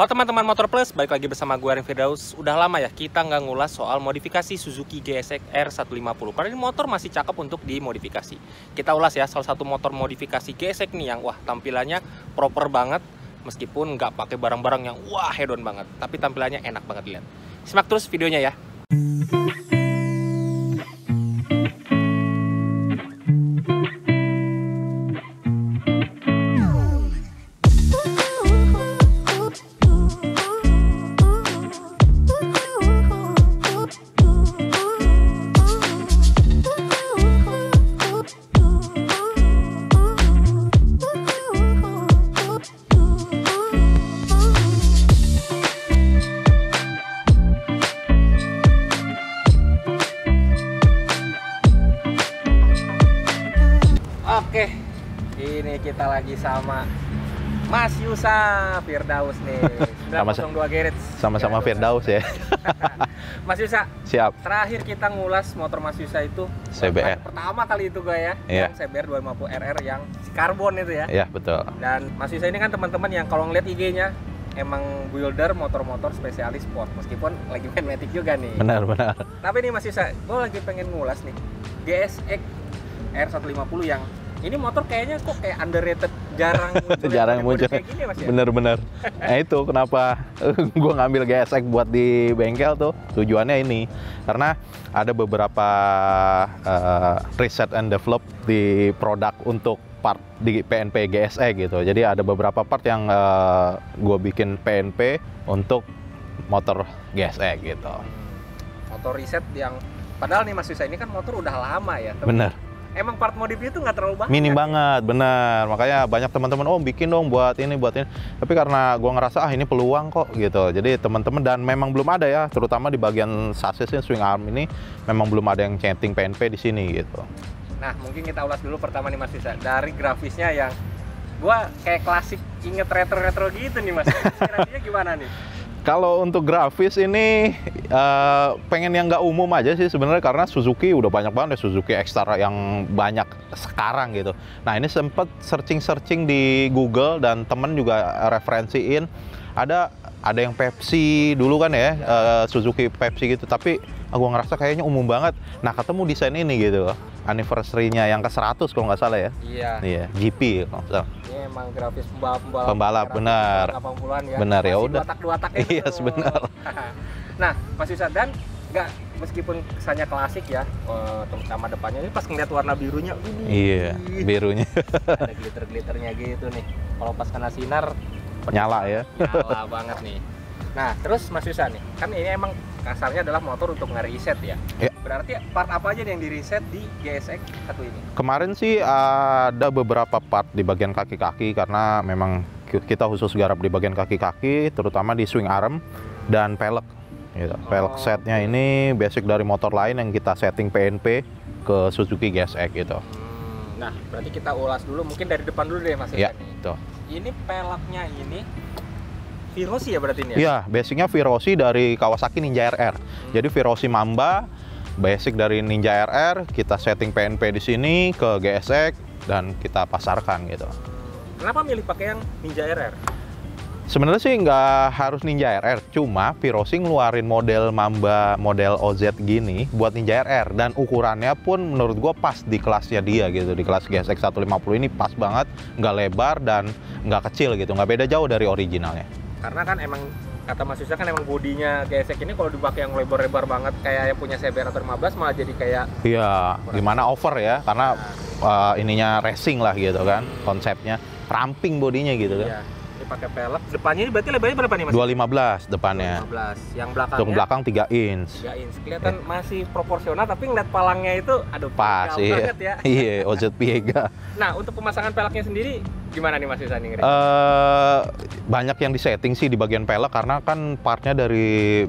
Halo teman-teman Motor Plus, balik lagi bersama gue Aryan Firdaus. Udah lama ya kita nggak ngulas soal modifikasi Suzuki GSX R150. Karena ini motor masih cakep untuk dimodifikasi. Kita ulas ya salah satu motor modifikasi GSX nih yang wah tampilannya proper banget. Meskipun nggak pakai barang-barang yang wah hedon banget, tapi tampilannya enak banget lihat. Simak terus videonya ya. Oke, ini kita lagi sama Mas Yusa Firdaus nih. 902 Garage. Sama-sama Firdaus ya. Mas Yusa, Siap. terakhir kita ngulas motor Mas Yusa itu CBR. pertama kali itu gue ya, Iya. yang CBR 250 RR yang si karbon itu ya. Iya, betul. Dan Mas Yusa ini kan teman-teman yang kalau ngeliat IG-nya emang builder motor-motor spesialis sport, meskipun lagi main Matic juga nih. Benar. Tapi nih Mas Yusa, gue lagi pengen ngulas nih GSX R150 yang ini motor kayaknya kok kayak underrated, jarang muncul kayak gini Mas ya? Bener. Nah itu kenapa gue ngambil GSX buat di bengkel tuh, tujuannya ini karena ada beberapa research and develop di produk untuk part di PNP GSX gitu. Jadi ada beberapa part yang gue bikin PNP untuk motor GSX gitu. Motor riset yang padahal nih Mas Yusa ini kan motor udah lama ya. Bener. Emang part modifnya itu nggak terlalu banyak. Minim banget, bener. Makanya banyak teman-teman, oh bikin dong buat ini. Tapi karena gua ngerasa ini peluang kok gitu. Jadi teman-teman, dan memang belum ada ya, terutama di bagian sassisnya swing arm ini memang belum ada yang chatting PNP di sini gitu. Nah mungkin kita ulas dulu pertama nih Mas Yusa, dari grafisnya yang gua kayak klasik, inget retro-retro gitu nih Mas. Kira-kira gimana nih? Kalau untuk grafis ini pengen yang nggak umum aja sih sebenarnya, karena Suzuki udah banyak banget ya, Suzuki X-Star yang banyak sekarang gitu. Nah ini sempet searching di Google dan temen juga referensiin ada yang Pepsi dulu kan ya, Suzuki Pepsi gitu, tapi aku ngerasa kayaknya umum banget. Nah ketemu desain ini gitu, anniversary-nya yang ke-100 kalau nggak salah ya. Iya. GP kalau nggak salah. Ini emang grafis Pembalap benar. 80-an ya. Benar ya udah. Dua-tak-dua-tak Iya, sebenar. Nah, Mas Yusa, dan nggak, meskipun kesannya klasik ya, terutama depannya ini pas ngeliat warna birunya, Iya, birunya. ada glitter-glitternya gitu nih. Kalau pas kena sinar Nyala ya. Nyala banget nih. Nah, terus Mas Yusa nih, kan ini emang kasarnya adalah motor untuk nge-reset ya. Ya. Berarti part apa aja nih yang di-reset di GSX satu ini? Kemarin sih ada beberapa part di bagian kaki-kaki, karena memang kita khusus garap di bagian kaki-kaki, terutama di swing arm dan pelek. Gitu. Pelek setnya ini basic dari motor lain yang kita setting PNP ke Suzuki GSX gitu. Nah, berarti kita ulas dulu, mungkin dari depan dulu deh Mas Iya, Yusa nih. tuh. Ini peleknya ini Virosi ya berarti ini ya? Iya, basicnya Virosi dari Kawasaki Ninja RR. Jadi Virosi Mamba, basic dari Ninja RR, kita setting PNP di sini ke GSX dan kita pasarkan gitu. Kenapa milih pakai yang Ninja RR? Sebenarnya sih nggak harus Ninja RR, cuma Virosi ngeluarin model Mamba, model OZ gini buat Ninja RR, dan ukurannya pun menurut gue pas di kelasnya dia gitu, di kelas GSX 150 ini pas banget, nggak lebar dan nggak kecil gitu, nggak beda jauh dari originalnya. Karena kan emang kata Mas Yusa kan emang bodinya GSX ini kalau dipakai yang lebar-lebar banget kayak yang punya CBR atau 15 malah jadi kayak Iya, gimana over ya, karena ininya racing lah gitu kan, konsepnya ramping bodinya gitu kan. Iya. Pakai pelek. Depannya ini berarti lebarnya berapa nih Mas? 215 depannya. 215. Yang belakangnya? Untuk belakang 3 inch. 3 inch. Kelihatan masih proporsional, tapi ngeliat palangnya itu aduh Pas, iya. banget ya. Iya, OZ Piega. Nah, untuk pemasangan peleknya sendiri gimana nih Mas Yusa nih? Banyak yang disetting sih di bagian pelek, karena kan partnya dari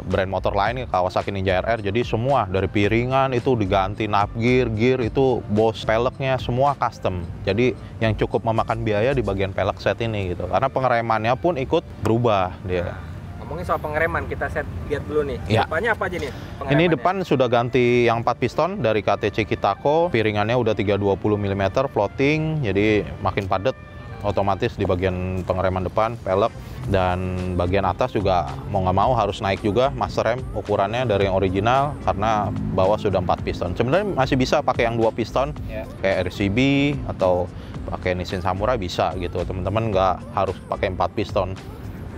brand motor lain, Kawasaki Ninja RR, jadi semua dari piringan itu diganti, gear itu bos peleknya semua custom. Jadi yang cukup memakan biaya di bagian pelek set ini gitu, karena pengeremannya pun ikut berubah dia. Ngomongin soal pengereman, kita lihat dulu nih. Ya. Depannya apa aja nih pengeremannya? Ini depan sudah ganti yang 4 piston dari KTC Kitako, piringannya udah 320 mm floating, jadi makin padat otomatis di bagian pengereman depan, pelek, dan bagian atas juga mau nggak mau harus naik juga master rem ukurannya dari yang original karena bawah sudah 4 piston. Sebenarnya masih bisa pakai yang 2 piston, kayak RCB atau pakai Nissin Samurai bisa gitu. Teman-teman nggak harus pakai 4 piston.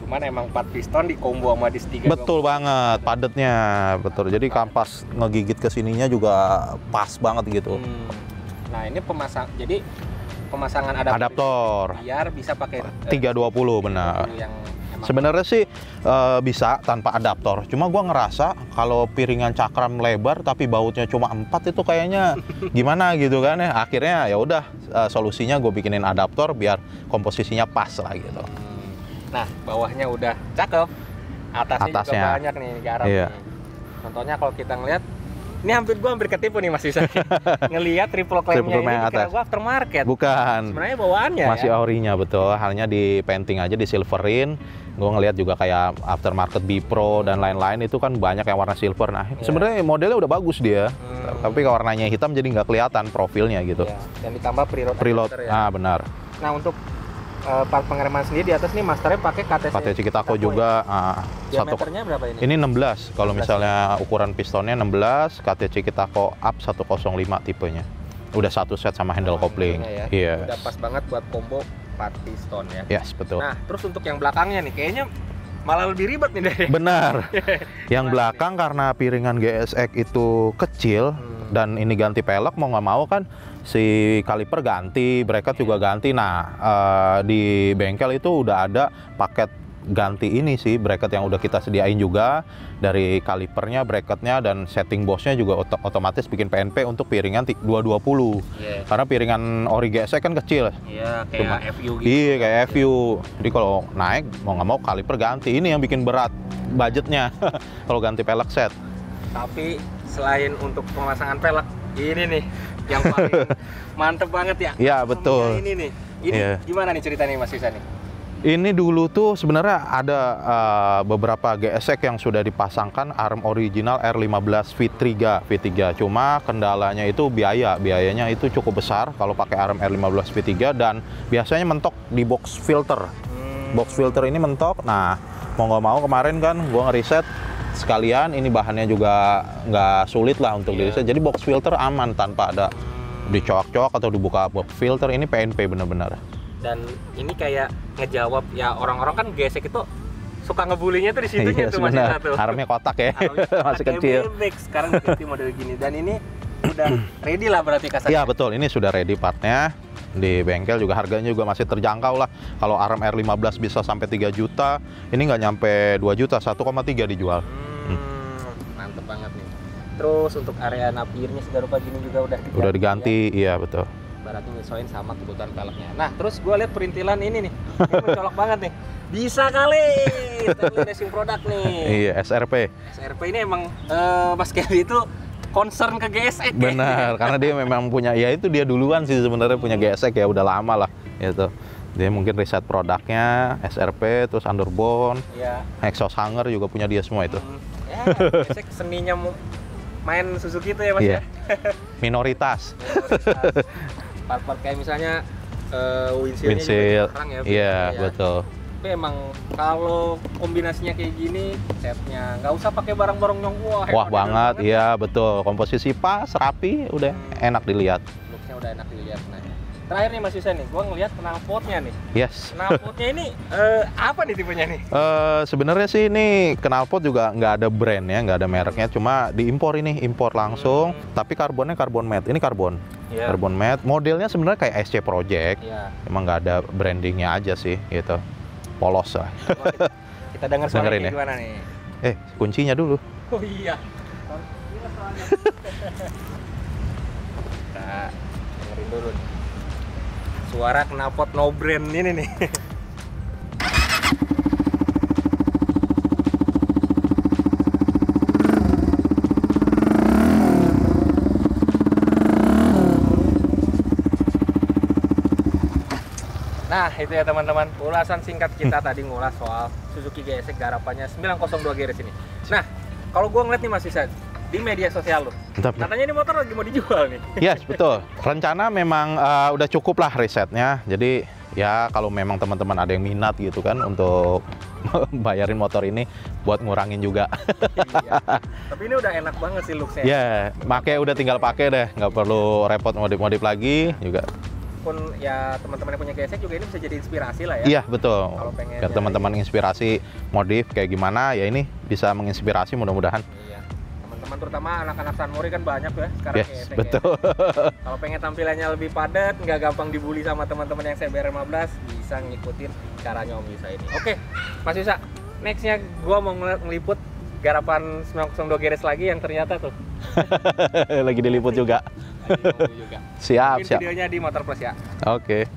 Cuman emang 4 piston di combo sama dis 3. Betul banget, padatnya betul. Jadi kampas ngegigit ke sininya juga pas banget gitu. Nah, ini pemasangan adaptor biar bisa pakai 320 benar. Yang sebenarnya sih bisa tanpa adaptor. Cuma gua ngerasa kalau piringan cakram lebar tapi bautnya cuma 4 itu kayaknya gimana gitu kan ya. Akhirnya ya udah solusinya gue bikinin adaptor biar komposisinya pas lah gitu. Nah, bawahnya udah cakep, atasnya juga banyak nih garam nih. Contohnya kalau kita ngeliat, ini gua hampir ketipu nih Mas Isa. Ngelihat triple clamp-nya ini dikira gua aftermarket. Bukan. Sebenarnya bawaannya masih orinya betul, hanya di painting aja, di silverin. Gue ngelihat juga kayak aftermarket B-Pro dan lain-lain itu kan banyak yang warna silver. Nah, sebenarnya modelnya udah bagus dia. Tapi kalau warnanya hitam jadi nggak kelihatan profilnya gitu. Dan ditambah preload ya. Benar. Nah, untuk part pengereman sendiri di atas nih masternya pakai KTC Kitako juga. Diameternya berapa ini? Ini 16. Kalau misalnya ukuran pistonnya 16, KTC Kitako Up 105 tipenya. Udah satu set sama handle coupling. Iya. Udah pas banget buat combo 4 piston ya. Yes, betul. Nah, terus untuk yang belakangnya nih kayaknya malah lebih ribet nih deh. Benar. Yang belakang karena piringan GSX itu kecil dan ini ganti pelek, mau nggak mau kan si kaliper ganti, bracket juga ganti. Nah, di bengkel itu udah ada paket ganti ini sih, bracket yang udah kita sediain juga, dari kalipernya, bracketnya, dan setting boxnya juga otomatis bikin PNP untuk piringan 220. Karena piringan ori GSX kan kecil. Kayak FU gitu. Iya, kayak FU. Jadi kalau naik mau nggak mau kaliper ganti. Ini yang bikin berat budgetnya kalau ganti pelek set. Tapi selain untuk pemasangan pelek, ini nih yang paling mantep banget ya. Iya, betul. Ini nih. Ini gimana nih ceritanya Mas Isa nih? Ini dulu tuh sebenarnya ada beberapa GSX yang sudah dipasangkan arm original R15 V3. Cuma kendalanya itu biayanya itu cukup besar kalau pakai arm R15 V3 dan biasanya mentok di box filter. Box filter ini mentok. Nah, mau nggak mau kemarin kan gua ngeriset sekalian, ini bahannya juga nggak sulit lah untuk diriset. Jadi box filter aman tanpa ada dicoak-coak atau dibuka box filter. Ini PNP bener-bener. Dan ini kayak ngejawab ya, orang-orang kan GSX itu suka ngebulinya tuh di situnya tuh masih satu. Armnya kotak ya, masih kecil. Bebek. Sekarang ganti model gini dan ini udah ready lah berarti kasarnya. Iya betul, ini sudah ready partnya di bengkel juga, harganya juga masih terjangkau lah. Kalau arm R15 bisa sampai 3 juta, ini nggak nyampe 2 juta, 1,3 dijual. Mantep banget nih. Terus untuk area napirnya segala rupa gini juga udah diganti, ya? Iya betul. Berarti nyesuaiin sama kebutuhan peleknya. Nah, terus gue lihat perintilan ini nih, ini mencolok banget nih. Bisa kali, racing produk nih. Iya, SRP. SRP ini emang Mas Kelly itu concern ke GSX. Benar, karena dia memang punya, ya itu dia duluan sih sebenarnya punya GSX ya, udah lama lah gitu. Dia mungkin riset produknya, SRP, terus underbone, exhaust hanger juga punya dia semua itu. Ya, GSX seninya main Suzuki itu ya Mas ya? Minoritas. Part-part kayak misalnya windshield jarang ya. Iya, betul. Tapi emang kalau kombinasinya kayak gini, setnya nggak usah pakai barang-barang yang wah banget, iya betul. Komposisi pas, rapi, udah enak dilihat. Looknya udah enak dilihat. Nah, terakhir nih Mas Isa nih, gua ngelihat knalpotnya nih. Yes. Knalpotnya ini apa nih tipenya nih? Sebenarnya sih ini knalpot juga nggak ada brand ya, nggak ada mereknya, cuma diimpor ini, impor langsung. Tapi karbonnya karbon matte, ini karbon. Karbon matte, modelnya sebenarnya kayak SC Project, emang nggak ada brandingnya aja sih, gitu. Polos lah. Kita dengar suaranya gimana nih? Kuncinya dulu. Oh iya. Kita dengerin dulu nih. Suara knalpot no brand ini nih. Nah, itu ya teman-teman, ulasan singkat kita tadi ngulas soal Suzuki GSX garapannya 902 GRS ini. Nah, kalau gue ngeliat nih Mas Isa, di media sosial lu. Mantap. Katanya ini motor lagi mau dijual nih. Yes, betul. Rencana memang udah cukup lah risetnya. Jadi ya kalau memang teman-teman ada yang minat gitu kan untuk bayarin motor ini buat ngurangin juga. Iya. Tapi ini udah enak banget sih looks-nya. Ya, makanya udah tinggal pakai deh, nggak perlu repot modif-modif lagi juga. Pun ya teman-teman yang punya GSX juga ini bisa jadi inspirasi lah ya. Iya, betul. Kalau pengen Biar teman-teman inspirasi modif kayak gimana, ya ini bisa menginspirasi mudah-mudahan. Iya. Teman-teman terutama anak-anak Sunmori kan banyak ya sekarang Yes, GSX. betul. Kalau pengen tampilannya lebih padat, nggak gampang dibully sama teman-teman yang CBR15, bisa ngikutin caranya Om Yusa ini. Oke, Mas Yusa, nextnya gua mau ngeliput garapan 902 GRS lagi yang ternyata tuh Lagi diliput juga. juga. Siap, Mungkin siap. videonya di Motor Plus ya. Oke.